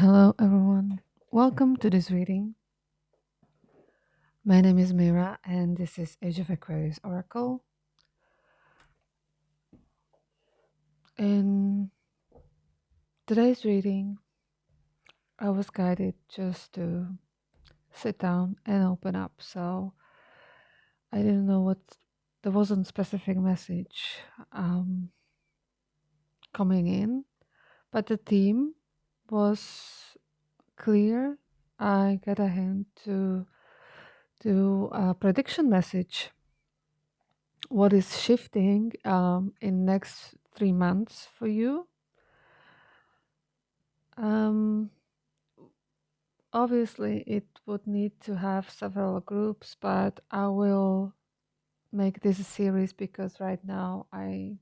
Hello, everyone. Welcome to this reading. My name is Mira, and this is Age of Aquarius Oracle. In today's reading, I was guided just to sit down and open up. So I didn't know what, there wasn't specific message um, coming in, but the theme was clear. I got a hint to do a prediction message. What is shifting in next 3 months for you? Um, Obviously, it would need to have several groups, but I will make this a series because right now I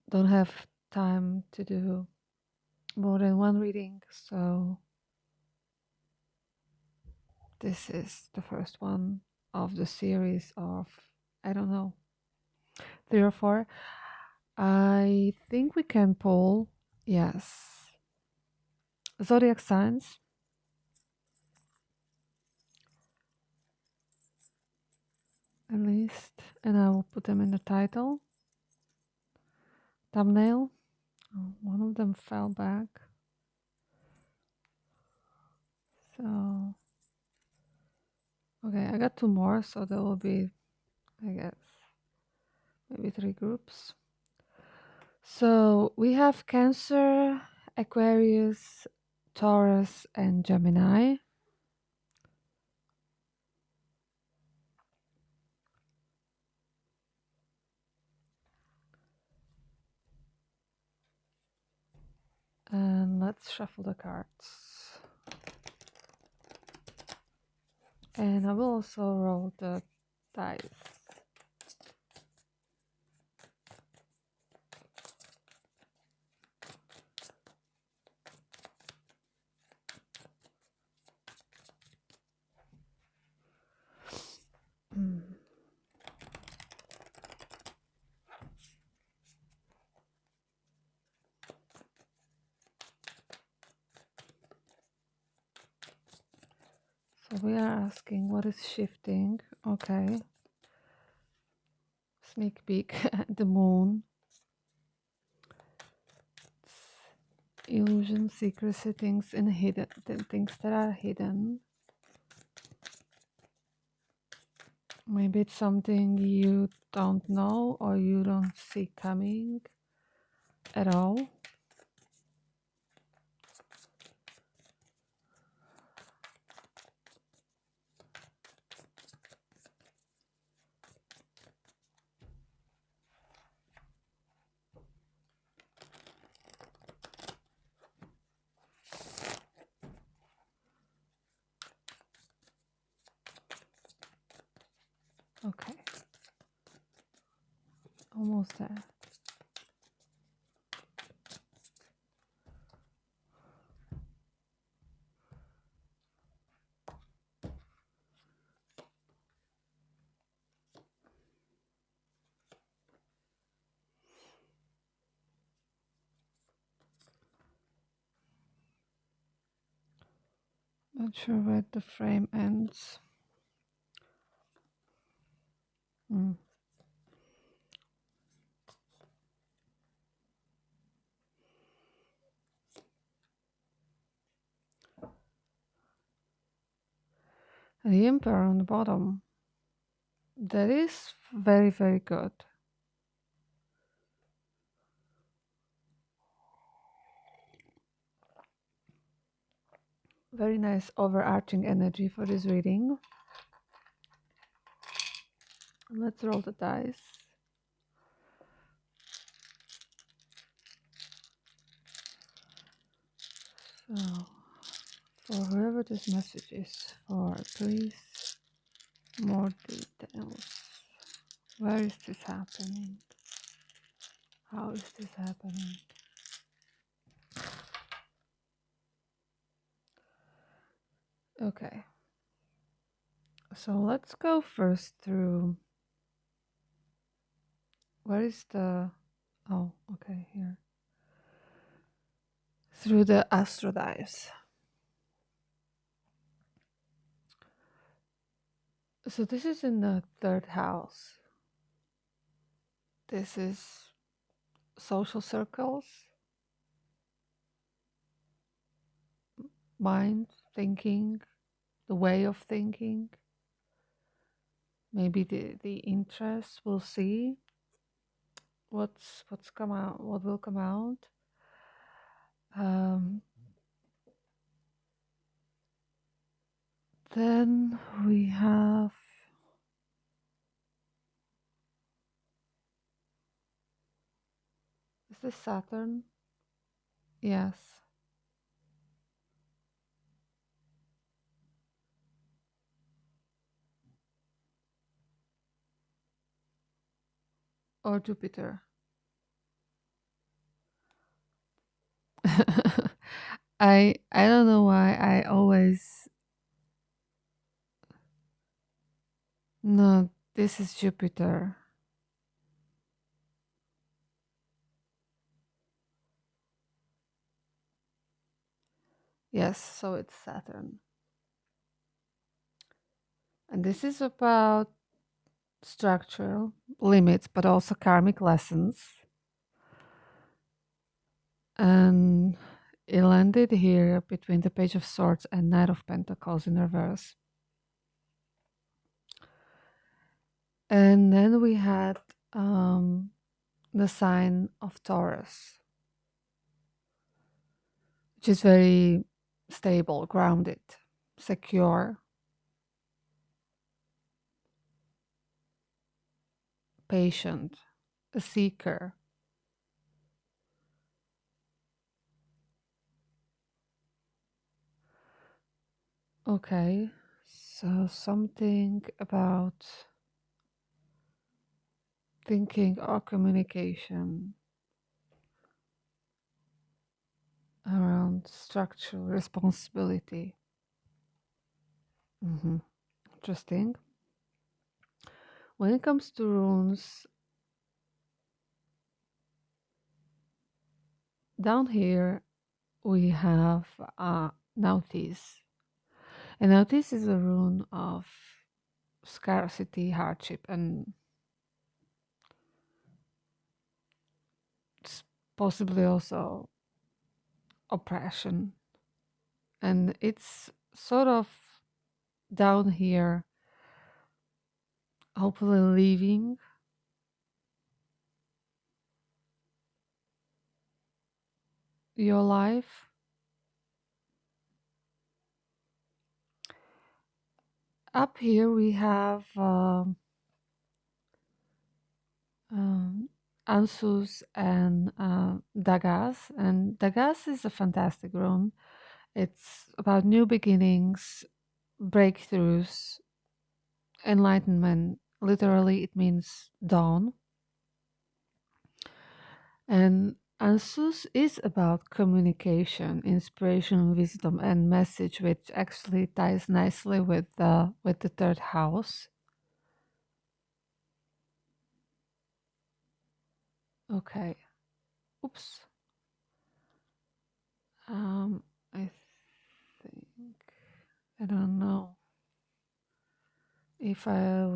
don't have time to do more than one reading. So this is the first one of the series of, I don't know, 3 or 4. I think we can pull, yes, zodiac signs at least, and I will put them in the title, thumbnail. Oh, one of them fell back. So, okay, I got 2 more, so there will be, I guess, maybe 3 groups. So we have Cancer, Aquarius, Taurus, and Gemini. And let's shuffle the cards. And I will also roll the dice. Mm. So we are asking what is shifting. Okay. Sneak peek at the moon. Illusion, secrecy, things in hidden, things that are hidden. Maybe it's something you don't know or you don't see coming at all. Okay, almost there. Not sure where the frame ends. Mm. The Emperor on the bottom. That is very, very good. Very nice overarching energy for this reading. Let's roll the dice. So, for whoever this message is for, please, more details. Where is this happening? How is this happening? Okay. So let's go first through. Where is the. Oh, okay, here. through the astro dives. So this is in the third house. This is social circles, mind, thinking, the way of thinking, maybe the interest. We'll see what's come out, what will come out. Um, then we have, is this Saturn? Yes. Or Jupiter. I don't know why I always, no, this is Jupiter. Yes, so it's Saturn. And this is about structural limits, but also karmic lessons. And it landed here between the Page of Swords and Knight of Pentacles in reverse. And then we had the sign of Taurus, which is very stable, grounded, secure, patient, a seeker. Okay, so something about thinking or communication around structural responsibility. Interesting. When it comes to runes, down here we have Nautis. And Nautis is a rune of scarcity, hardship, and possibly also oppression. And it's sort of down here, hopefully leaving your life. Up here we have Ansus and Dagas. And Dagas is a fantastic rune. It's about new beginnings, breakthroughs, enlightenment. Literally, it means dawn. And Ansus is about communication, inspiration, wisdom, and message, which actually ties nicely with the third house. Okay. Oops. I think I don't know if I'll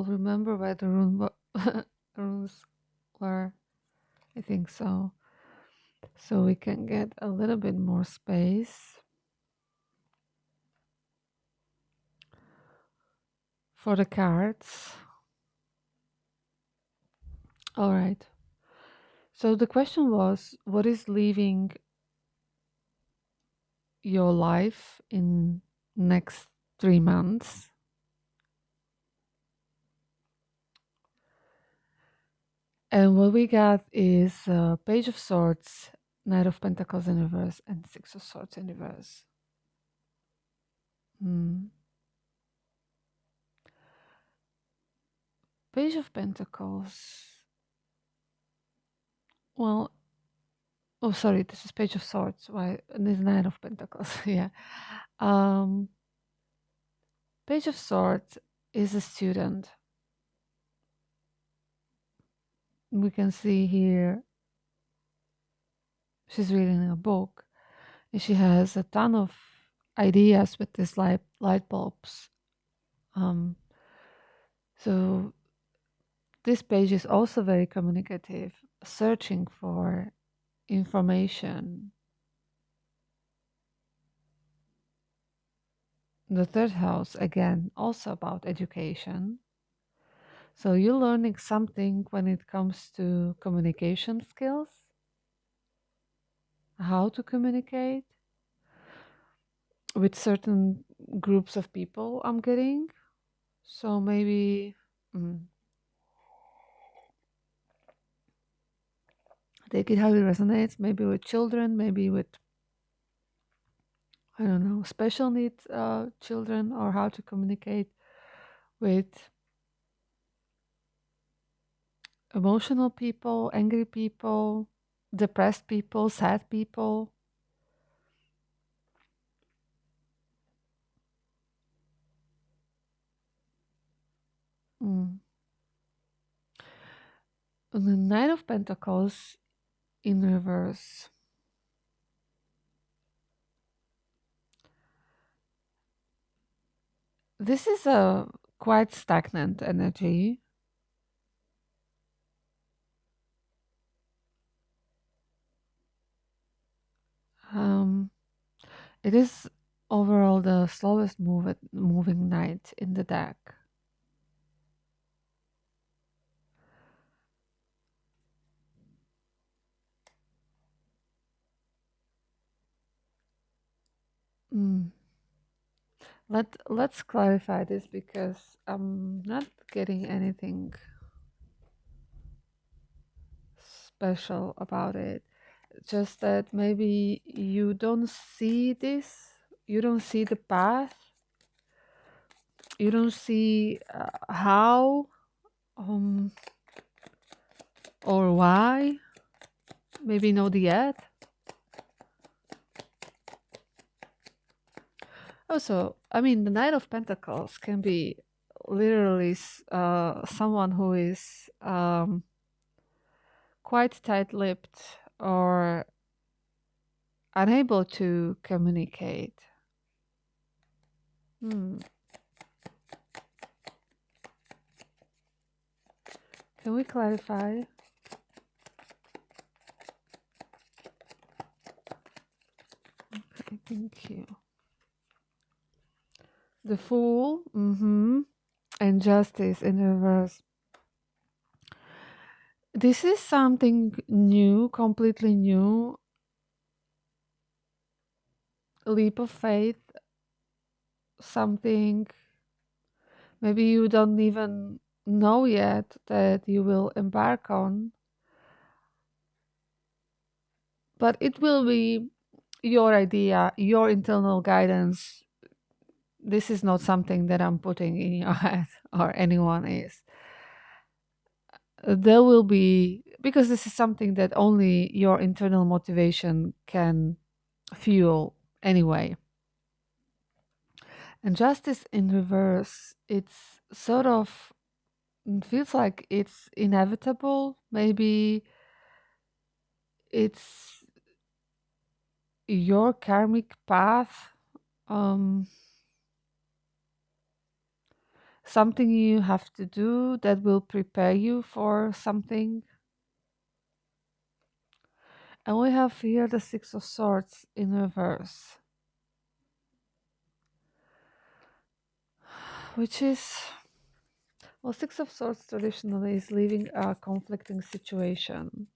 remember where the runes were. I think so. So we can get a little bit more space for the cards. All right. So the question was, what is leaving your life in next 3 months? And what we got is Page of Swords, Knight of Pentacles in reverse, and Six of Swords in reverse. Page of Pentacles. Well, oh, sorry, this is Page of Swords. Why? This is Knight of Pentacles. Yeah. Page of Swords is a student. We can see here She's reading a book, and she has a ton of ideas with these light bulbs. Um, so this page is also very communicative, searching for information. The third house, again, also about education. So you're learning something when it comes to communication skills, how to communicate with certain groups of people, I'm getting. So maybe mm, take it how it resonates, maybe with children, maybe with, I don't know, special needs children, or how to communicate with emotional people, angry people, depressed people, sad people. Mm. And the Nine of Pentacles in reverse. This is a quite stagnant energy. Um, it is overall the slowest moving knight in the deck. Mm. Let's clarify this because I'm not getting anything special about it. Just that maybe you don't see this, you don't see the path, you don't see how um, or why, maybe not yet. Also, I mean, the Knight of Pentacles can be literally someone who is quite tight-lipped or unable to communicate. Hmm. Can we clarify? Okay, thank you. The Fool, and Justice in reverse. This is something new, completely new. Leap of faith, something maybe you don't even know yet that you will embark on, but it will be your idea, your internal guidance. This is not something that I'm putting in your head or anyone is. There will be, because this is something that only your internal motivation can fuel anyway. And justice in reverse, it's sort of feels like it's inevitable. Maybe it's your karmic path, um, something you have to do that will prepare you for something. And we have here the Six of Swords in reverse, which is, well, Six of Swords traditionally is leaving a conflicting situation.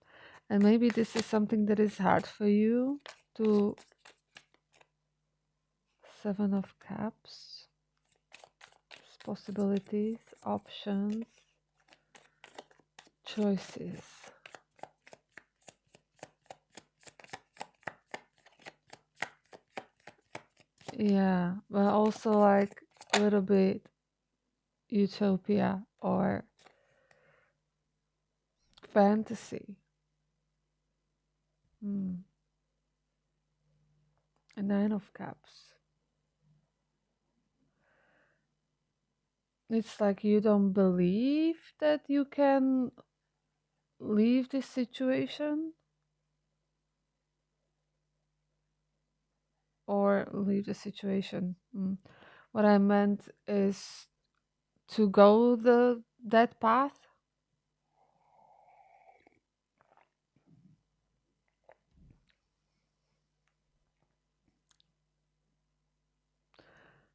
And maybe this is something that is hard for you to. Seven of Cups, possibilities, options, choices. Yeah, but also like a little bit utopia or fantasy. Hmm. A Nine of Cups. It's like you don't believe that you can leave this situation. or leave the situation. What I meant is to go that path.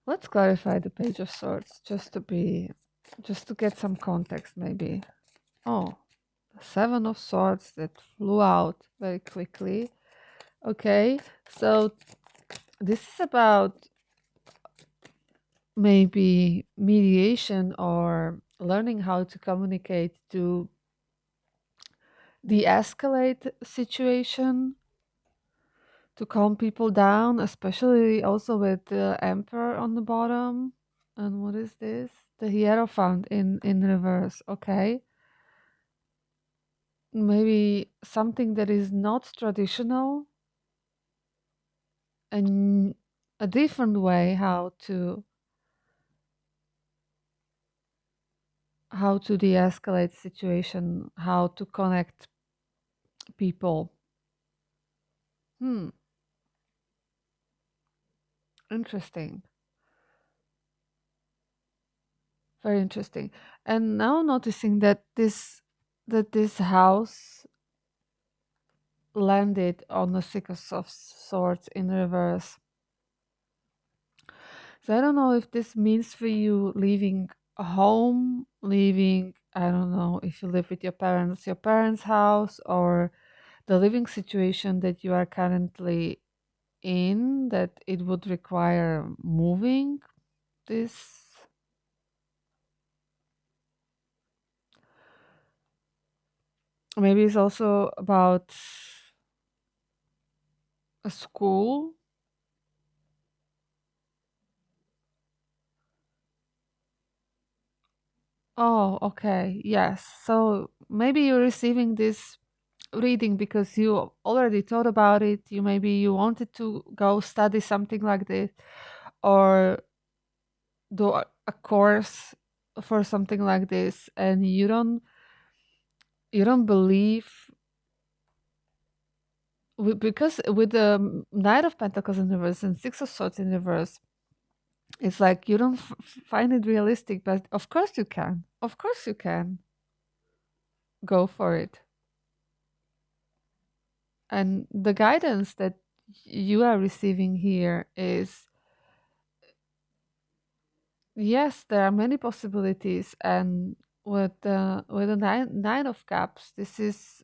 Let's clarify the Page of Swords just to get some context, maybe. Oh, the Seven of Swords that flew out very quickly. Okay, so this is about maybe mediation or learning how to communicate to de-escalate situation, to calm people down, especially also with the Emperor on the bottom. And what is this? The Hierophant in reverse. Okay, maybe something that is not traditional, and a different way how to de-escalate situation, how to connect people. Hmm, interesting. Very interesting. And now noticing that this house landed on the Six of Swords in reverse. So I don't know if this means for you leaving a home, leaving, I don't know, if you live with your parents' house, or the living situation that you are currently in, that it would require moving this. Maybe it's also about a school. Oh, okay. Yes. So maybe you're receiving this reading because you already thought about it. You wanted to go study something like this, or do a course for something like this, and you don't believe, because with the Knight of Pentacles in reverse and Six of Swords in reverse, it's like you don't find it realistic. But of course you can. Of course you can go for it. And the guidance that you are receiving here is, yes, there are many possibilities. And with the nine of cups, this is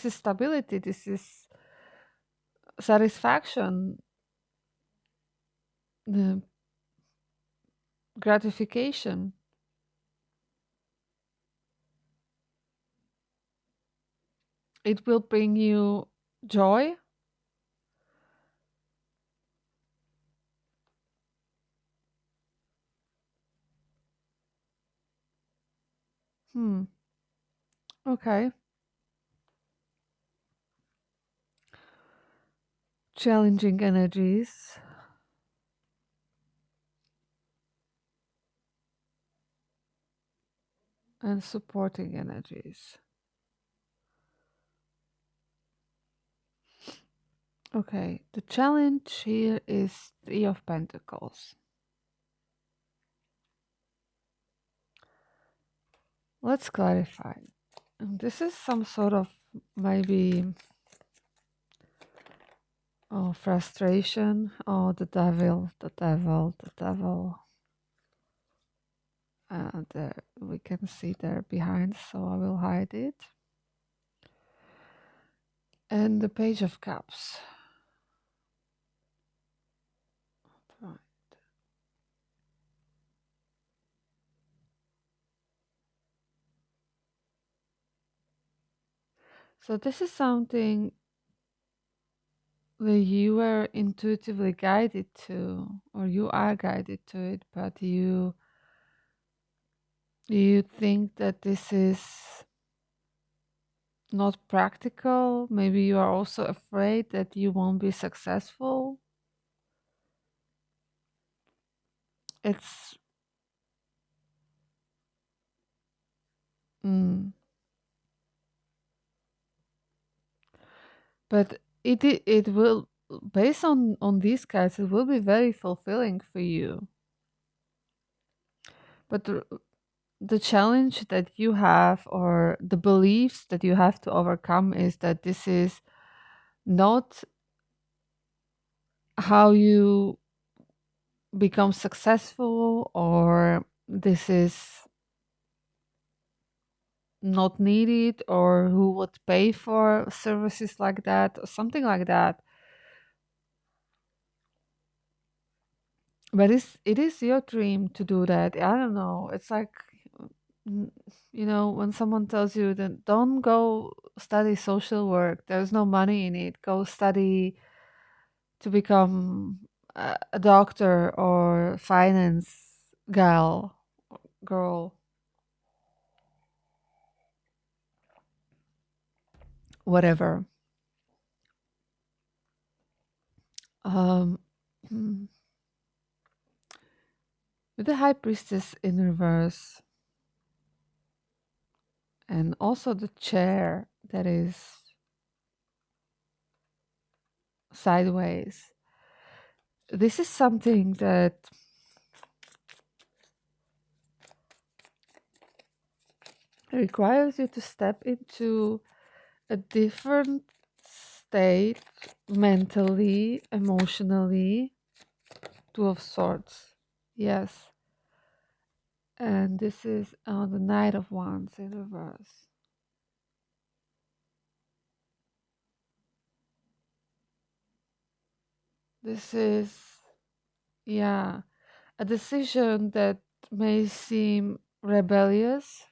stability, this is satisfaction, the gratification. It will bring you joy. Hmm. Okay. Challenging energies and supporting energies. Okay, the challenge here is Three of Pentacles. Let's clarify. This is some sort of maybe frustration. Oh, the devil, the devil, the devil. There we can see there behind, so I will hide it. And the Page of Cups. Right. So this is something that you were intuitively guided to, or you are guided to it, but you think that this is not practical. Maybe you are also afraid that you won't be successful. It's mm, but it will, based on these cards, it will be very fulfilling for you. But the challenge that you have, or the beliefs that you have to overcome, is that this is not how you become successful, or this is not needed, or who would pay for services like that, or something like that. But it is your dream to do that. I don't know. It's like, mm, when someone tells you that don't go study social work, there's no money in it. Go study to become a doctor or finance girl, whatever. Um, mm, with the High Priestess in reverse, and also the chair that is sideways. This is something that requires you to step into a different state, mentally, emotionally. Two of Swords. Yes. And this is on the Knight of Wands in reverse. This is, yeah, a decision that may seem rebellious.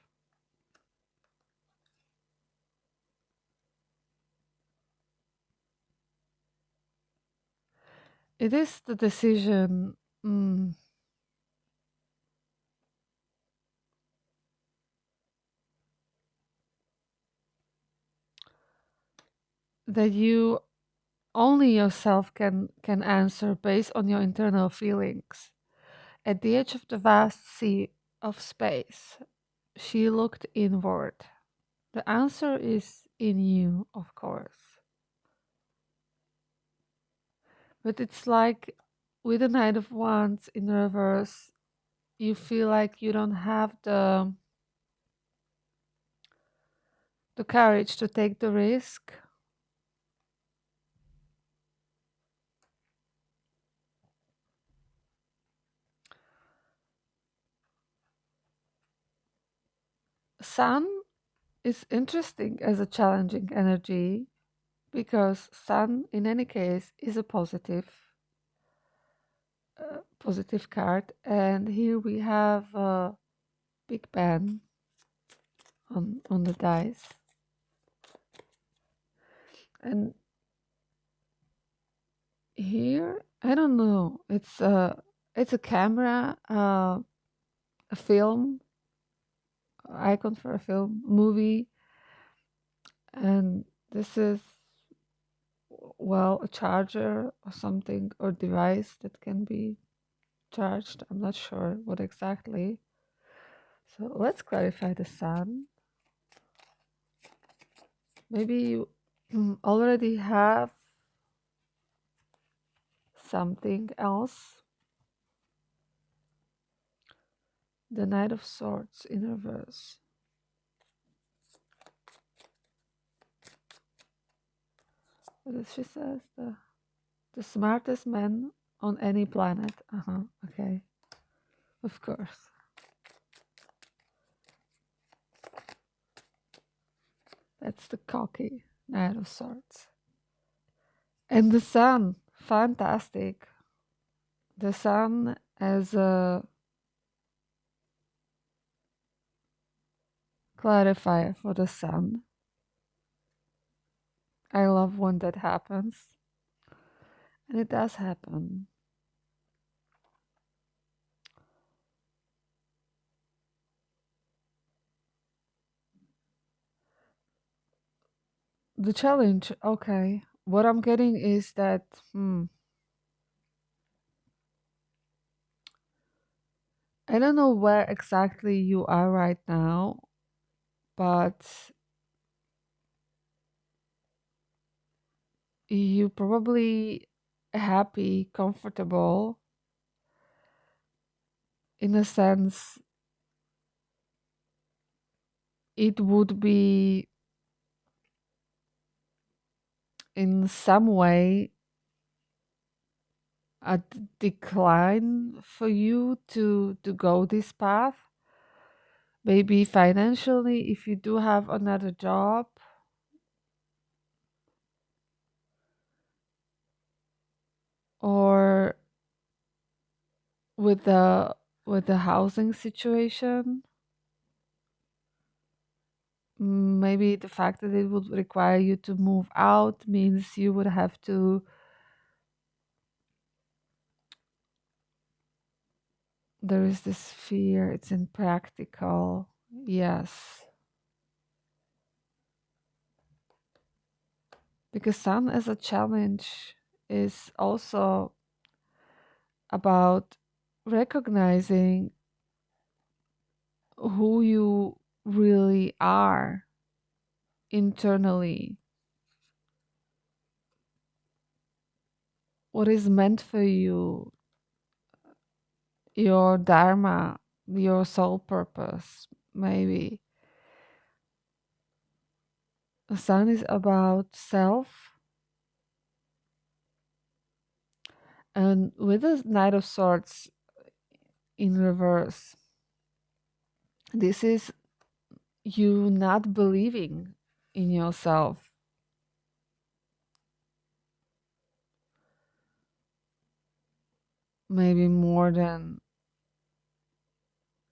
It is the decision, mm, that you only yourself can answer based on your internal feelings. At the edge of the vast sea of space, she looked inward. The answer is in you, of course. But it's like with the Knight of Wands in reverse, you feel like you don't have the courage to take the risk. Sun is interesting as a challenging energy, because Sun, in any case, is a positive card, and here we have Big Ben on the dice, and here I don't know. It's a camera, a film icon for a film movie, and this is, well, a charger or something, or device that can be charged. I'm not sure what exactly. So let's clarify the Sun. Maybe you already have something else. The Knight of Swords in reverse. What does she says? The smartest man on any planet. Okay. Of course. That's the cocky Knight of Swords. And the Sun. Fantastic. The Sun as a clarifier for the Sun. I love when that happens. And it does happen. The challenge, okay. What I'm getting is that, I don't know where exactly you are right now, but you probably happy, comfortable, in a sense. It would be in some way a decline for you to go this path. Maybe financially, if you do have another job, or with the housing situation. Maybe the fact that it would require you to move out means you would have to. There is this fear, it's impractical. Yes. Because sun as a challenge is also about recognizing who you really are internally, what is meant for you, your dharma, your soul purpose, maybe. The sun is about self, and with the Knight of Swords in reverse, this is you not believing in yourself. Maybe more than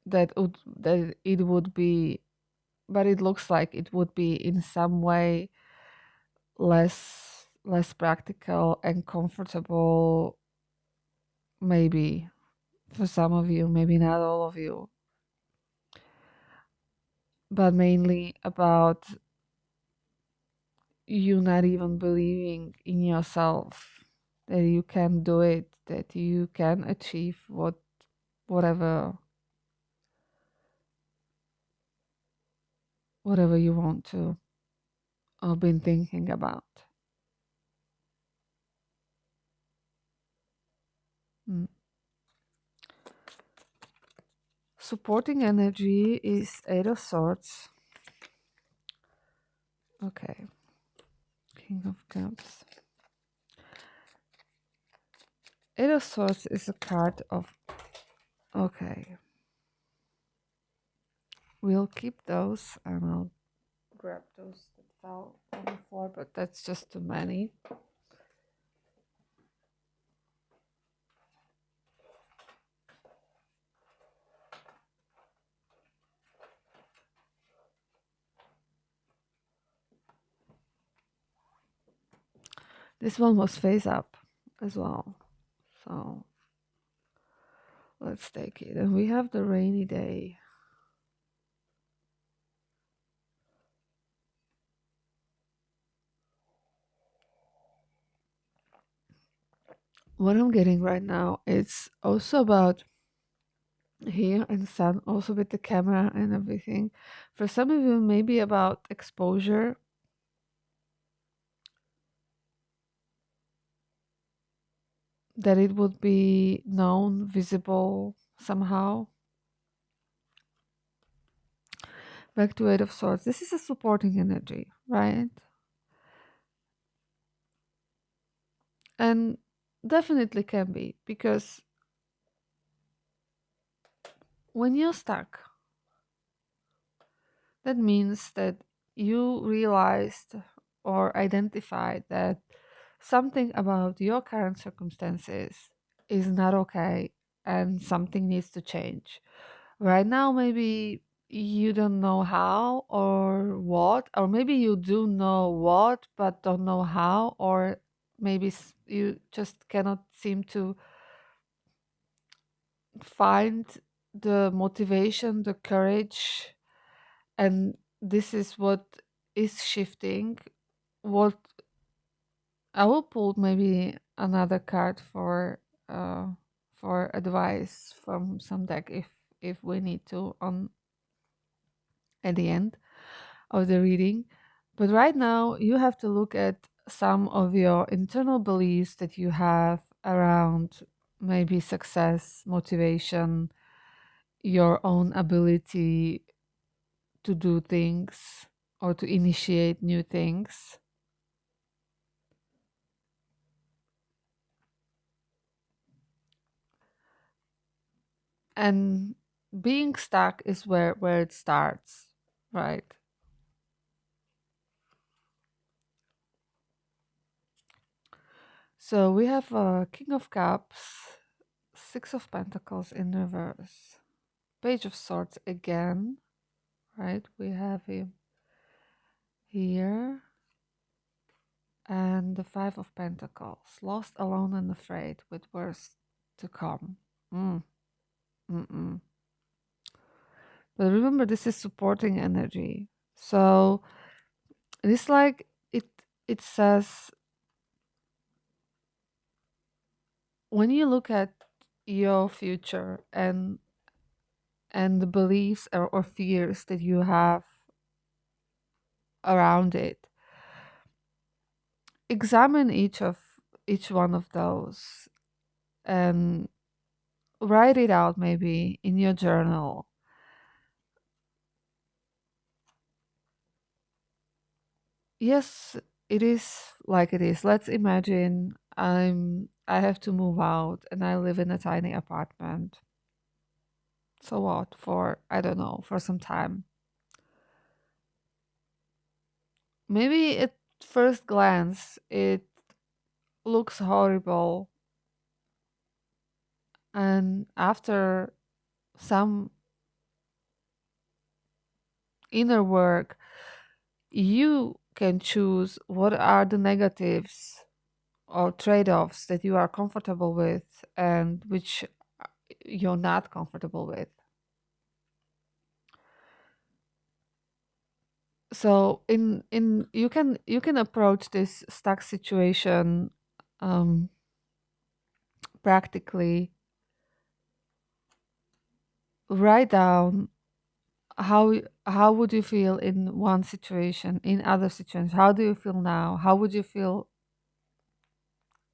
that it would be, but it looks like it would be in some way less practical and comfortable, maybe for some of you, maybe not all of you, but mainly about you not even believing in yourself that you can do it, that you can achieve whatever whatever you want to or been thinking about. Mm. Supporting energy is Eight of Swords. Okay. King of Cups. Eight of Swords is a card of. Okay. We'll keep those and I'll grab those that fell on the floor, but that's just too many. This one was face up as well. So let's take it. And we have the rainy day. What I'm getting right now, it's also about here and sun, also with the camera and everything. For some of you, maybe about exposure, that it would be known, visible somehow. Back to Eight of Swords. This is a supporting energy, right? And definitely can be, because when you're stuck, that means that you realized or identified that something about your current circumstances is not okay and something needs to change. Right now, maybe you don't know how or what, or maybe you do know what but don't know how, or maybe you just cannot seem to find the motivation, the courage, and this is what is shifting. What I will pull maybe another card for advice from some deck if we need to on at the end of the reading. But right now you have to look at some of your internal beliefs that you have around maybe success, motivation, your own ability to do things or to initiate new things. And being stuck is where it starts, right? So we have King of Cups, Six of Pentacles in reverse, Page of Swords again, right? We have him here, and the Five of Pentacles, lost, alone, and afraid, with worse to come. Mm, mm-mm. But remember, this is supporting energy. So it's like it says, when you look at your future and the beliefs or fears that you have around it, examine each one of those and write it out maybe in your journal. Yes, it is like it is. Let's imagine I have to move out and I live in a tiny apartment. So what? For, I don't know, for some time. Maybe at first glance it looks horrible, and after some inner work, you can choose what are the negatives or trade-offs that you are comfortable with and which you're not comfortable with. So in you can approach this stuck situation um, practically. Write down how would you feel in one situation, in other situations. How do you feel now? How would you feel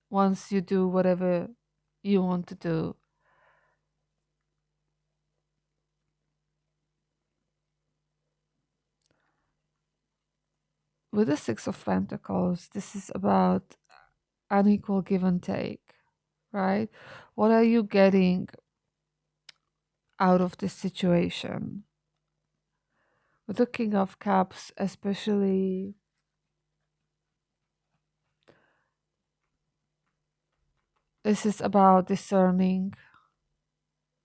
once you do whatever you want to do? With the Six of Pentacles, this is about unequal give and take, right? What are you getting out of this situation? With the King of Cups, especially, this is about discerning.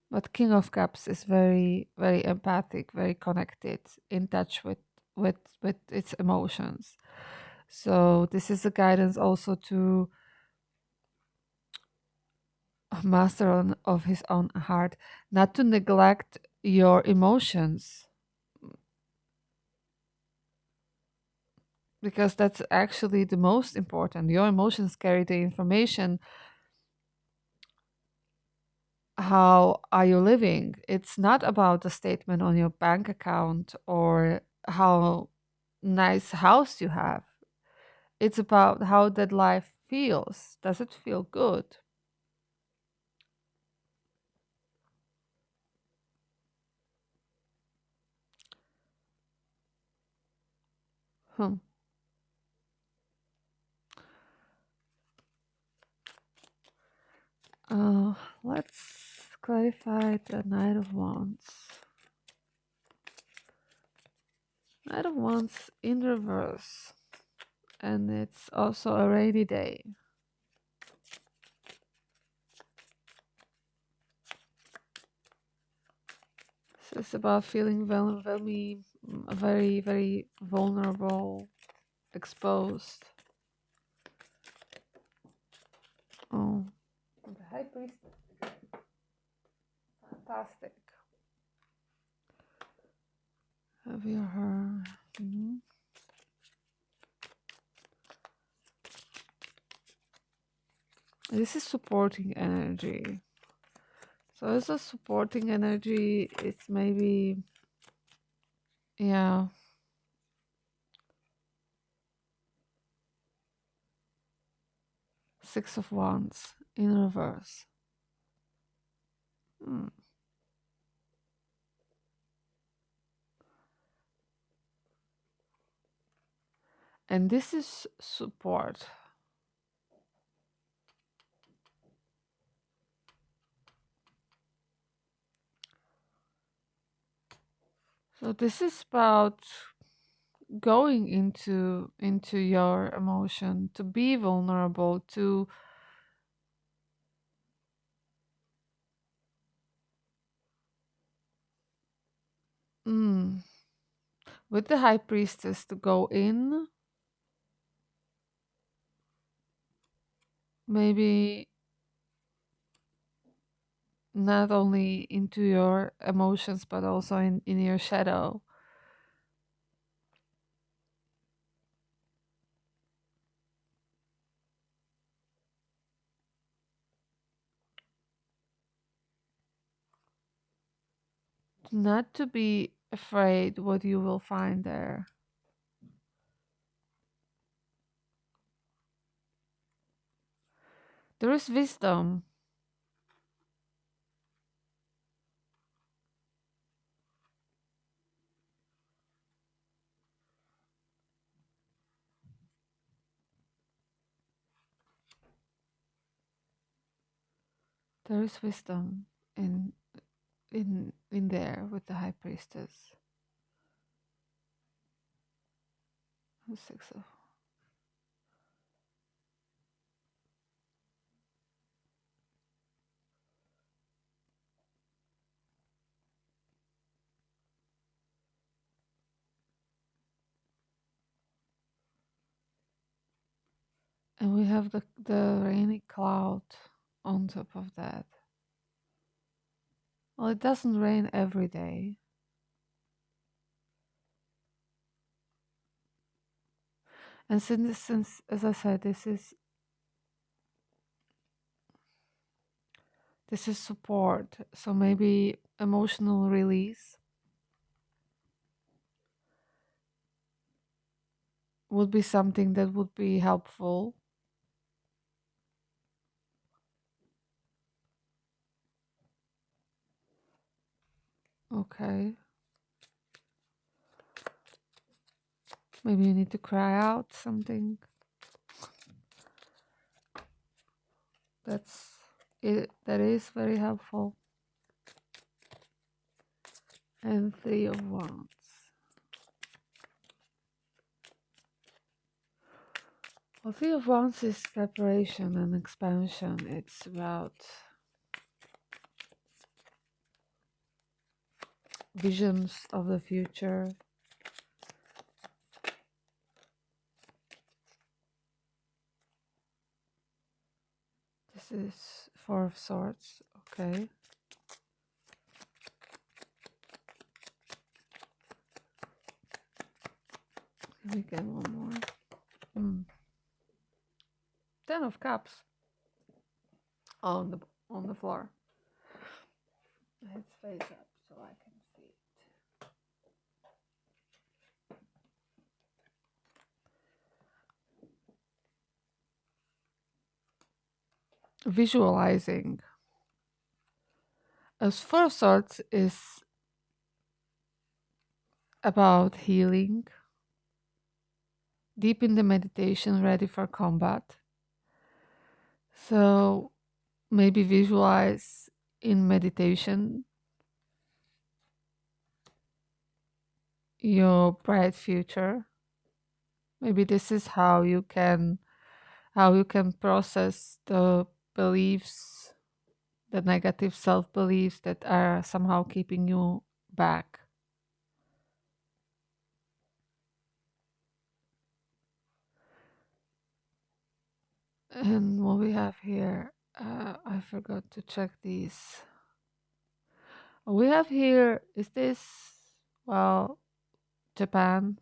But King of Cups is very, very empathic, very connected, in touch with its emotions. So this is a guidance also to master of his own heart, not to neglect your emotions, because that's actually the most important. Your emotions carry the information. How are you living? It's not about the statement on your bank account or how nice house you have. It's about how that life feels. Does it feel good? Hmm. Uh, let's clarify the Knight of Wands. Knight of Wands in reverse, and it's also a rainy day. So it's about feeling very, very vulnerable, exposed. Oh, the High Priestess. Fantastic. Have you heard? This is supporting energy. So it's a supporting energy. It's maybe, yeah. Six of Wands in reverse. Hmm. And this is support. So this is about going into your emotion, to be vulnerable, to mm, with the high priestess, to go in, maybe not only into your emotions but also in your shadow. Not to be afraid what you will find there. There is wisdom. There is wisdom in in there with the high priestess. The six of, and we have the rainy cloud on top of that. Well, it doesn't rain every day. And since as I said, this is support. So maybe emotional release would be something that would be helpful. Okay. Maybe you need to cry out something. That's it. That is very helpful. And Three of Wands. Well, Three of Wands is preparation and expansion. It's about visions of the future. This is Four of Swords. Okay. Let me get one more. Ten of Cups on the floor. It's face up so I can see it. Visualizing. As Four of Swords is about healing, deep in the meditation, ready for combat. So maybe visualize in meditation your bright future. Maybe this is how you can process the beliefs, the negative self beliefs that are somehow keeping you back. And what we have here, I forgot to check these. What we have here is this, well, Japan,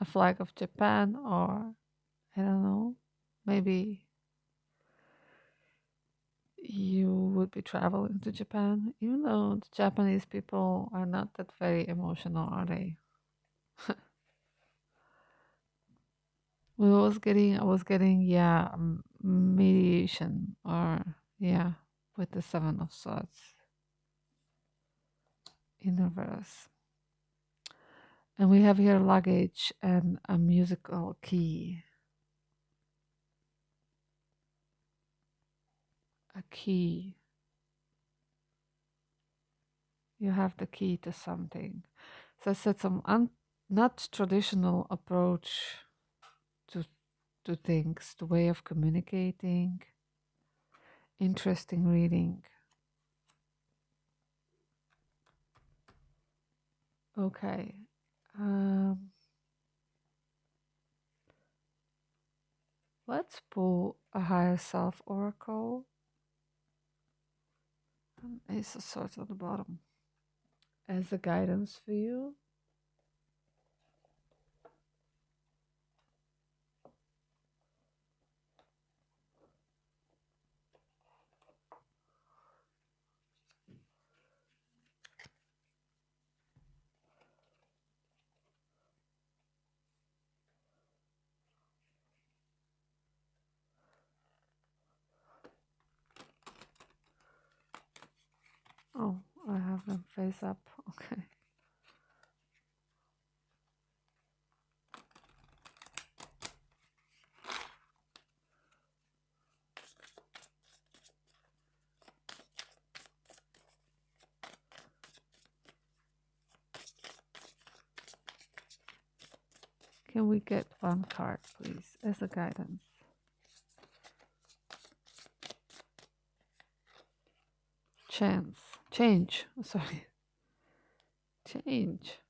a flag of Japan, or I don't know, maybe you would be traveling to Japan, even though the Japanese people are not that very emotional, are they? I was getting, yeah, mediation, or yeah, with the Seven of Swords in reverse. And we have here luggage and a musical key. A key. You have the key to something. So I said some not traditional approach to things, the way of communicating. Interesting reading. Okay. Um, let's pull a higher self oracle. Ace of Swords on the bottom as a guidance for you. Oh, I have them face up. Okay. Can we get one card, please, as a guidance? Chance. Change. Sorry. Change.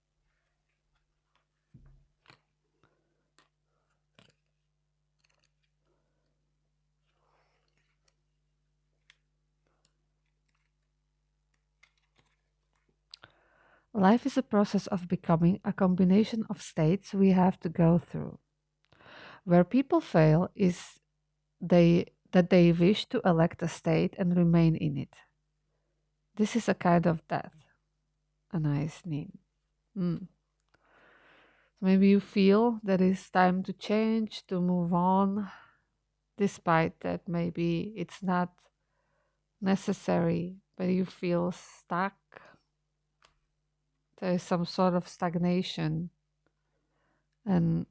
Life is a process of becoming, a combination of states we have to go through. Where people fail is they wish to elect a state and remain in it. This is a kind of death. A nice name. Mm. Maybe you feel that it's time to change, to move on, despite that maybe it's not necessary, but you feel stuck. There is some sort of stagnation, and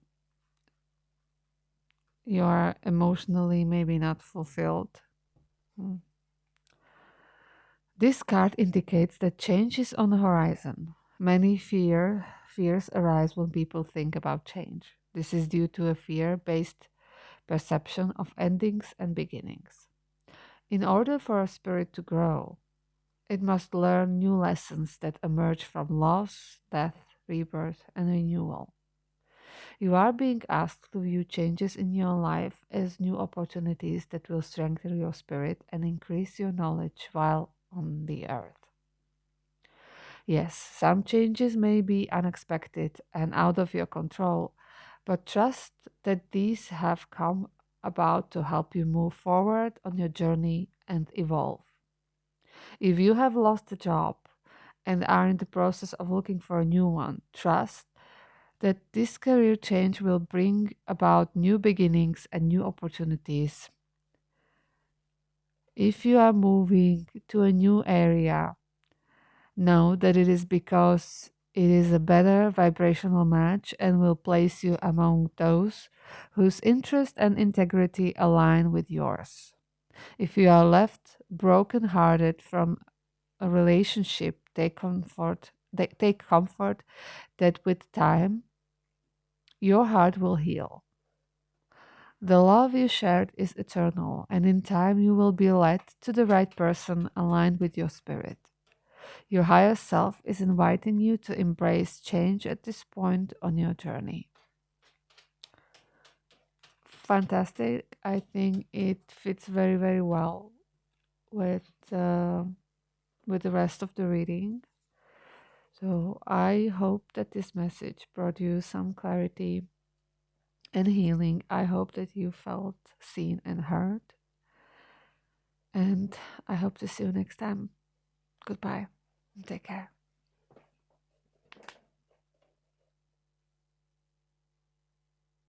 you are emotionally maybe not fulfilled. Mm. This card indicates that change is on the horizon. Many fears arise when people think about change. This is due to a fear-based perception of endings and beginnings. In order for a spirit to grow, it must learn new lessons that emerge from loss, death, rebirth, and renewal. You are being asked to view changes in your life as new opportunities that will strengthen your spirit and increase your knowledge while on the earth. Yes, some changes may be unexpected and out of your control, but trust that these have come about to help you move forward on your journey and evolve. If you have lost a job and are in the process of looking for a new one, trust that this career change will bring about new beginnings and new opportunities. If you are moving to a new area, know that it is because it is a better vibrational match and will place you among those whose interest and integrity align with yours. If you are left broken-hearted from a relationship, take comfort that with time your heart will heal. The love you shared is eternal, and in time you will be led to the right person aligned with your spirit. Your higher self is inviting you to embrace change at this point on your journey. Fantastic. I think it fits very, very well with uh, with the rest of the reading. So I hope that this message brought you some clarity and healing. I hope that you felt seen and heard. And I hope to see you next time. Goodbye. Take care.